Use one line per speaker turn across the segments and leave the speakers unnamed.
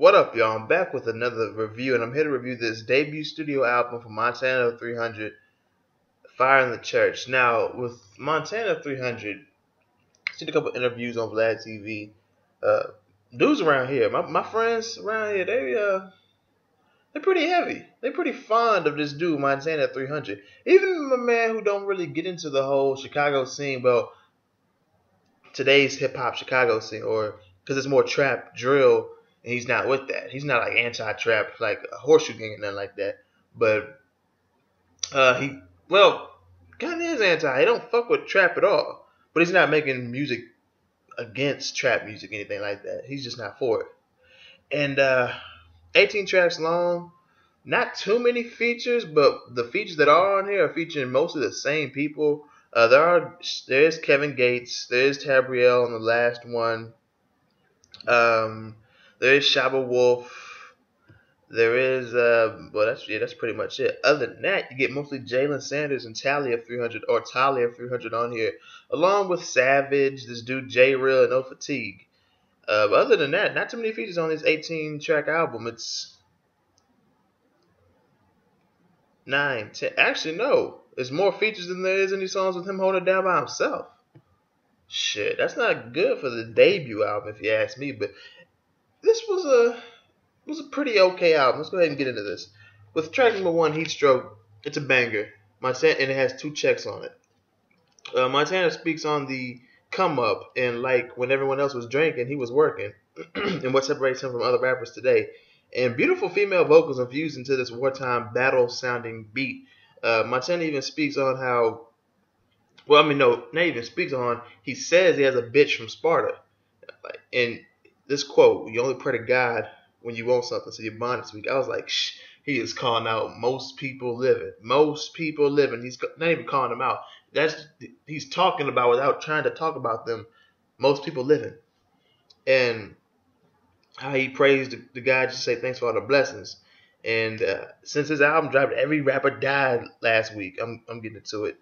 What up, y'all? I'm back with another review, and I'm here to review this debut studio album from Montana 300, Fire in the Church. Now, with Montana 300, I seen a couple interviews on Vlad TV. Dudes around here, my friends around here, they're pretty heavy. They're pretty fond of this dude, Montana 300. Even a man who don't really get into the whole Chicago scene, well, today's hip hop Chicago scene, or because it's more trap drill, and he's not with that. He's not like anti-trap, like a horseshoe gang or nothing like that. But he, well, kind of is anti. He don't fuck with trap at all. But he's not making music against trap music, anything like that. He's just not for it. And 18 tracks long, not too many features, but the features that are on here are featuring mostly the same people. There is Kevin Gates, there is Tabrielle on the last one. There is Shaba Wolf. There is that's pretty much it. Other than that, you get mostly Jalen Sanders and Talia 300 or Talia 300 on here, along with Savage, this dude J Real, and No Fatigue. But other than that, not too many features on this 18-track album. It's 9, 10. Actually, no. There's more features than there is any songs with him holding it down by himself. Shit, that's not good for the debut album, if you ask me. But this was a pretty okay album. Let's go ahead and get into this. With track number 1, Heat Stroke, it's a banger. Montana, and it has 2 checks on it. Montana speaks on the come up, and like when everyone else was drinking, he was working, and what separates him from other rappers today. And beautiful female vocals infused into this wartime battle-sounding beat. Montana even speaks on how, well, I mean, no, not even speaks on. He says he has a bitch from Sparta, and this quote, "You only pray to God when you want something, so you're bonded to it." I was like, shh. He is calling out most people living. Most people living. He's not even calling them out. He's talking about, without trying to talk about them, most people living. And how he praised the guy, just say thanks for all the blessings. And since his album dropped, every rapper died last week. I'm getting into it.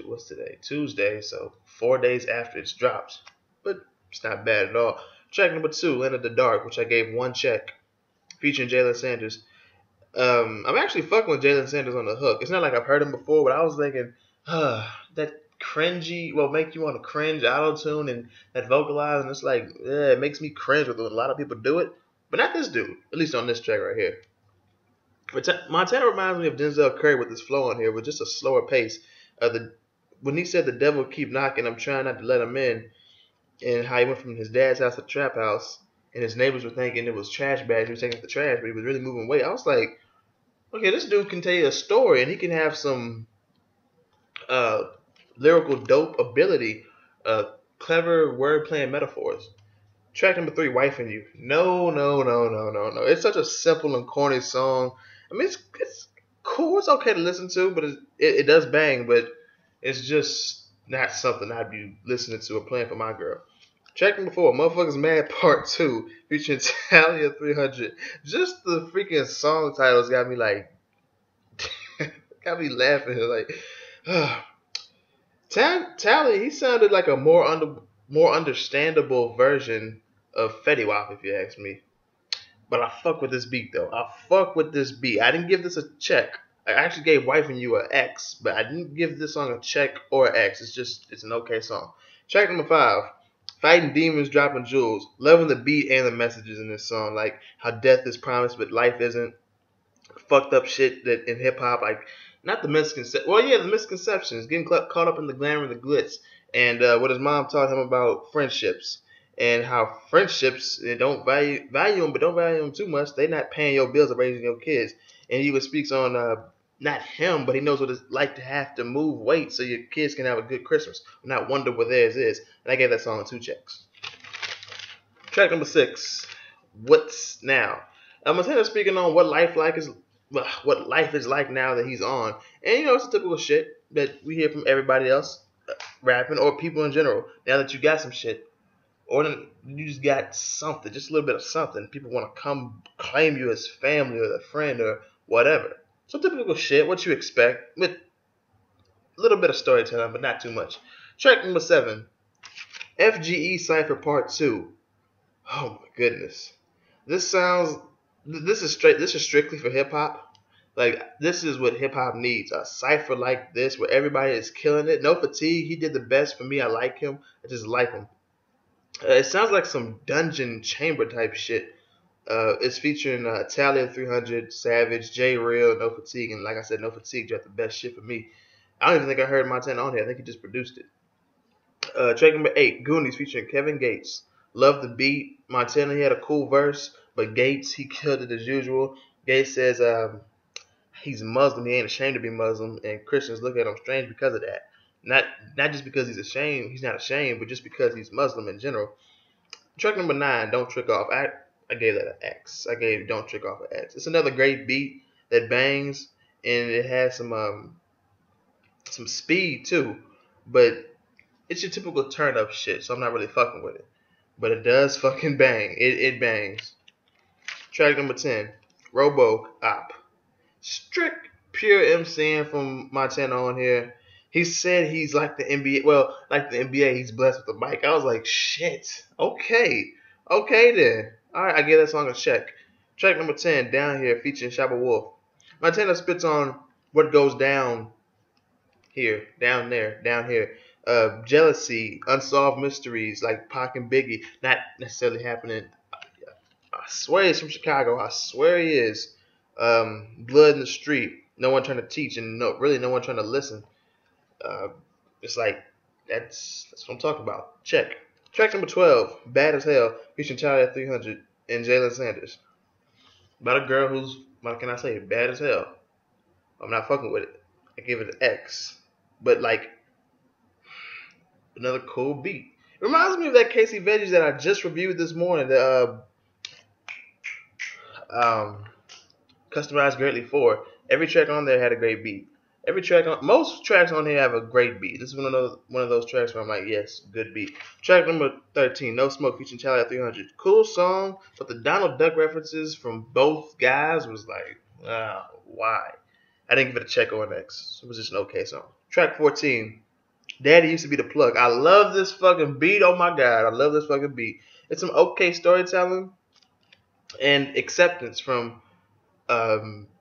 What's today? Tuesday. So 4 days after it's dropped. But it's not bad at all. Track number 2, Land of the Dark, which I gave 1 check, featuring Jalen Sanders. I'm actually fucking with Jalen Sanders on the hook. It's not like I've heard him before, but I was thinking, that cringy, make you want to cringe, auto-tune, and that vocalize, and it's like, it makes me cringe with it. A lot of people do it, but not this dude, at least on this track right here. Montana reminds me of Denzel Curry with his flow on here, with just a slower pace. When he said the devil keep knocking, I'm trying not to let him in, and how he went from his dad's house to the trap house, and his neighbors were thinking it was trash bags, he was taking out the trash, but he was really moving weight. I was like, okay, this dude can tell you a story, and he can have some lyrical dope ability, clever wordplay and metaphors. Track number 3, Wife and You. No. It's such a simple and corny song. I mean, it's cool. It's okay to listen to, but it does bang, but it's just not something I'd be listening to or playing for my girl. Track number 4, Motherfuckers Mad Part 2, featuring Talia 300. Just the freaking song titles got me like, got me laughing. Like, Tally, he sounded like a more understandable version of Fetty Wap, if you ask me. But I fuck with this beat, though. I didn't give this a check. I actually gave Wife and You an X, but I didn't give this song a check or an X. It's an okay song. Track number 5, Fighting Demons, Dropping Jewels. Loving the beat and the messages in this song, like how death is promised, but life isn't. Fucked up shit that in hip hop, like, not the misconception. Well, yeah, the misconceptions, getting caught up in the glamour and the glitz, and what his mom taught him about friendships, and how friendships, they don't value them, but don't value them too much. They're not paying your bills or raising your kids. And he speaks on not him, but he knows what it's like to have to move weight so your kids can have a good Christmas, not wonder where theirs is. And I gave that song 2 checks. Track number 6, What's Now. Montana speaking on what life is like now that he's on, and it's the typical shit that we hear from everybody else rapping, or people in general. Now that you got some shit, or you just got something, just a little bit of something, people want to come claim you as family or a friend or whatever. So typical shit, what you expect, with a little bit of storytelling, but not too much. Track number 7, FGE Cypher Part 2. Oh my goodness. This sounds. This is straight. This is strictly for hip hop. Like this is what hip hop needs. A cipher like this where everybody is killing it. No fatigue. He did the best for me. I like him. I just like him. It sounds like some dungeon chamber type shit. It's featuring Talia 300, Savage, J Real, No Fatigue, and like I said, No Fatigue dropped the best shit for me. I don't even think I heard Montana on here. I think he just produced it. Track number 8, Goonies featuring Kevin Gates. Love the beat. Montana, he had a cool verse, but Gates, he killed it as usual. Gates says he's Muslim. He ain't ashamed to be Muslim, and Christians look at him strange because of that. Not just because he's ashamed. He's not ashamed, but just because he's Muslim in general. Track number 9, Don't Trick Off. I gave that an X. I gave Don't Trick Off an X. It's another great beat that bangs, and it has some speed too, but it's your typical turn up shit, so I'm not really fucking with it. But it does fucking bang. It bangs. Track number 10, Robo Op. Strict pure MCing from Montana on here. He said he's like the NBA. Well, like the NBA, he's blessed with the mic. I was like, shit. Okay. Okay then. Alright, I give that song a check. Track number 10, Down Here, featuring Shabba Wolf. Montana spits on what goes down here, down there, down here. Jealousy, unsolved mysteries like Pac and Biggie, not necessarily happening. I swear he's from Chicago. I swear he is. Blood in the street. No one trying to teach, and really no one trying to listen. It's like that's what I'm talking about. Check. Track number 12, Bad as Hell, featuring Charlie at 300 and Jalen Sanders. About a girl who's, what can I say, bad as hell. I'm not fucking with it. I give it an X. But like another cool beat. It reminds me of that Casey Veggies that I just reviewed this morning. The Customized Greatly for. Every track on there had a great beat. Most tracks on here have a great beat. This is one of those tracks where I'm like, yes, good beat. Track number 13, No Smoke, featuring Charlie at 300. Cool song, but the Donald Duck references from both guys was like, why? I didn't give it a check or an X. It was just an okay song. Track 14, Daddy Used to Be the Plug. I love this fucking beat. Oh my god, I love this fucking beat. It's some okay storytelling and acceptance from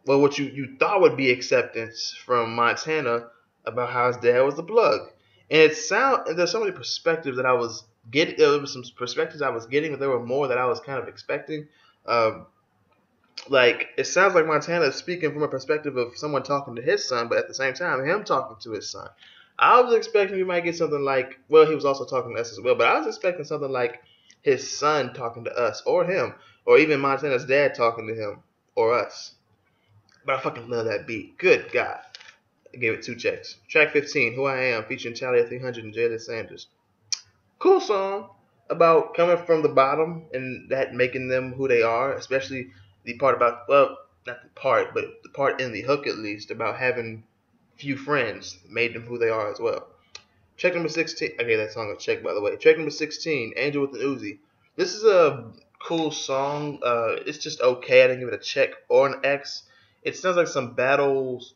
what you thought would be acceptance from Montana about how his dad was the plug. And there's so many perspectives that I was getting. There were some perspectives I was getting, but there were more that I was kind of expecting. Like it sounds like Montana is speaking from a perspective of someone talking to his son, but at the same time him talking to his son. I was expecting we might get something like, well, he was also talking to us as well, but I was expecting something like his son talking to us or him, or even Montana's dad talking to him or us. But I fucking love that beat. Good God. I gave it 2 checks. Track 15, Who I Am, featuring Charlie at 300 and Jalen Sanders. Cool song about coming from the bottom and that making them who they are, especially the part about, well, not the part, but the part in the hook at least, about having few friends made them who they are as well. Track number 16, I gave that song a check, by the way. Track number 16, Angel with an Uzi. This is a cool song. It's just okay. I didn't give it a check or an X. It sounds like some battles,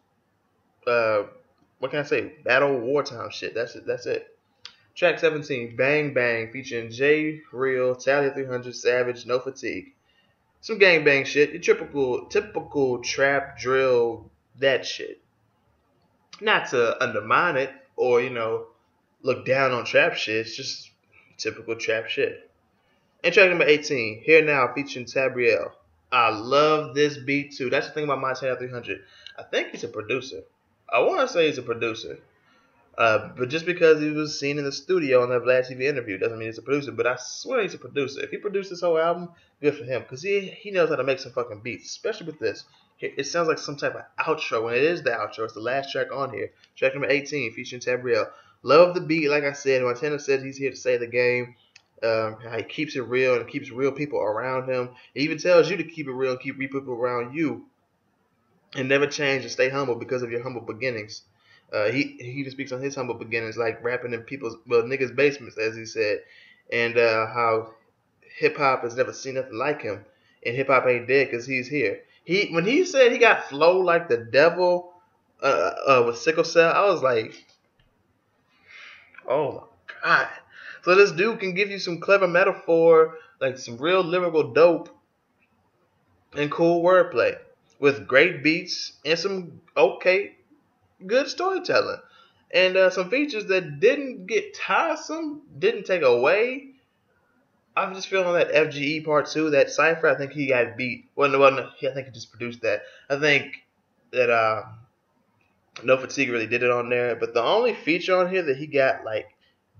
what can I say? Battle wartime shit. That's it. Track 17, Bang Bang, featuring J Real, Talia 300, Savage, No Fatigue. Some gang bang shit. Your typical trap drill, that shit. Not to undermine it or, look down on trap shit. It's just typical trap shit. And track number 18, Here Now, featuring Tabriel. I love this beat too. That's the thing about Montana 300. I think he's a producer. I want to say he's a producer. But just because he was seen in the studio on that Vlad TV interview doesn't mean he's a producer. But I swear he's a producer. If he produced this whole album, good for him. Because he knows how to make some fucking beats. Especially with this. It sounds like some type of outro. When it is the outro, it's the last track on here. Track number 18, featuring Tabriel. Love the beat, like I said. Montana says he's here to save the game. How he keeps it real and keeps real people around him. He even tells you to keep it real and keep real people around you. And never change and stay humble because of your humble beginnings. He just speaks on his humble beginnings, like rapping in niggas' basements, as he said. And how hip-hop has never seen nothing like him. And hip-hop ain't dead because he's here. When he said he got flow like the devil with sickle cell, I was like, oh my God. So this dude can give you some clever metaphor, like some real lyrical dope, and cool wordplay with great beats and some good storytelling. And some features that didn't get tiresome, didn't take away. I'm just feeling that FGE Part 2, that Cypher, I think he got beat. No, I think he just produced that. I think that No Fatigue really did it on there. But the only feature on here that he got like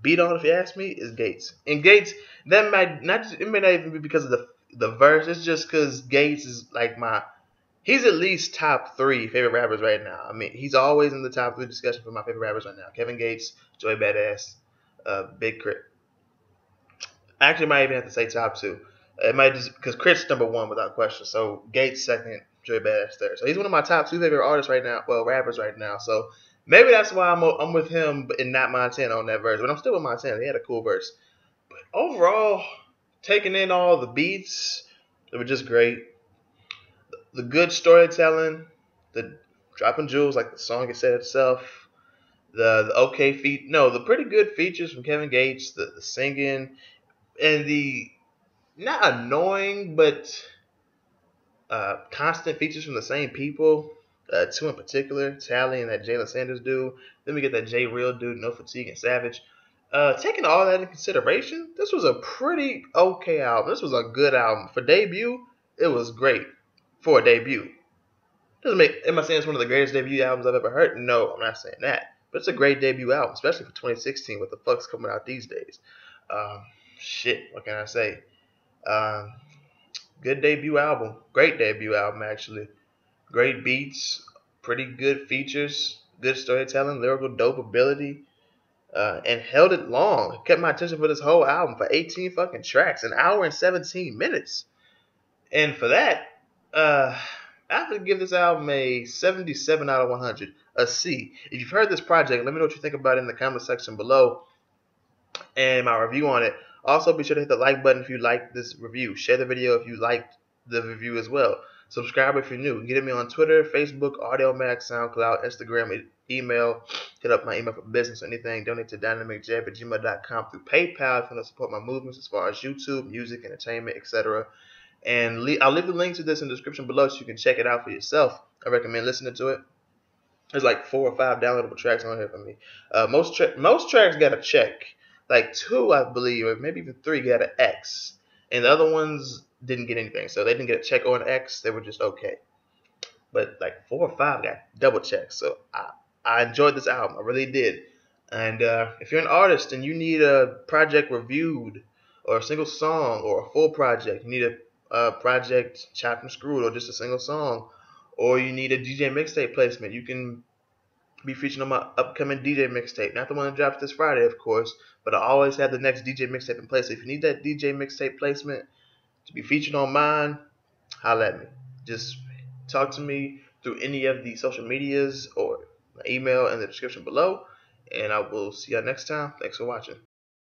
beat on, if you ask me, is Gates. And Gates, that might not it may not even be because of the verse. It's just because Gates is like he's at least top 3 favorite rappers right now. I mean, he's always in the top 3 discussion for my favorite rappers right now. Kevin Gates, Joey Badass, Big Crit. Actually, might even have to say top 2. It might just because Crit's number 1 without question. So Gates second, Joey Badass third. So he's one of my top 2 favorite artists right now. Well, rappers right now. So maybe that's why I'm with him and not Montana on that verse. But I'm still with Montana. He had a cool verse. But overall, taking in all the beats, they were just great. The good storytelling, the dropping jewels like the song it said itself, the pretty good features from Kevin Gates, the singing, and the not annoying but constant features from the same people. 2 in particular, Tally and that Jalen Sanders dude. Then we get that J Real dude, No Fatigue and Savage. Taking all that into consideration, this was a pretty okay album. This was a good album. For debut, it was great. For a debut. Am I saying it's one of the greatest debut albums I've ever heard? No, I'm not saying that. But it's a great debut album, especially for 2016 with the fuck's coming out these days. What can I say? Good debut album. Great debut album, actually. Great beats, pretty good features, good storytelling, lyrical dope ability, and held it long. Kept my attention for this whole album for 18 fucking tracks, an hour and 17 minutes. And for that, I have to give this album a 77 out of 100, a C. If you've heard this project, let me know what you think about it in the comment section below and my review on it. Also, be sure to hit the like button if you liked this review. Share the video if you liked the review as well. Subscribe if you're new. Get me on Twitter, Facebook, AudioMax, SoundCloud, Instagram, email. Hit up my email for business or anything. Donate to DynamicJAB@gmail.com through PayPal if you want to support my movements as far as YouTube, music, entertainment, etc. And I'll leave the link to this in the description below so you can check it out for yourself. I recommend listening to it. There's like 4 or 5 downloadable tracks on here for me. Most tracks got a check. Like 2, I believe, or maybe even 3 got an X. And the other ones didn't get anything. So they didn't get a check or an X. They were just okay. But like 4 or 5 got double checks. So I enjoyed this album. I really did. And if you're an artist and you need a project reviewed or a single song or a full project, you need a project chopped and screwed or just a single song, or you need a DJ mixtape placement, you can be featured on my upcoming DJ mixtape. Not the one that drops this Friday, of course, but I always have the next DJ mixtape in place. So if you need that DJ mixtape placement to be featured on mine, holla at me. Just talk to me through any of the social medias or my email in the description below. And I will see y'all next time. Thanks for watching.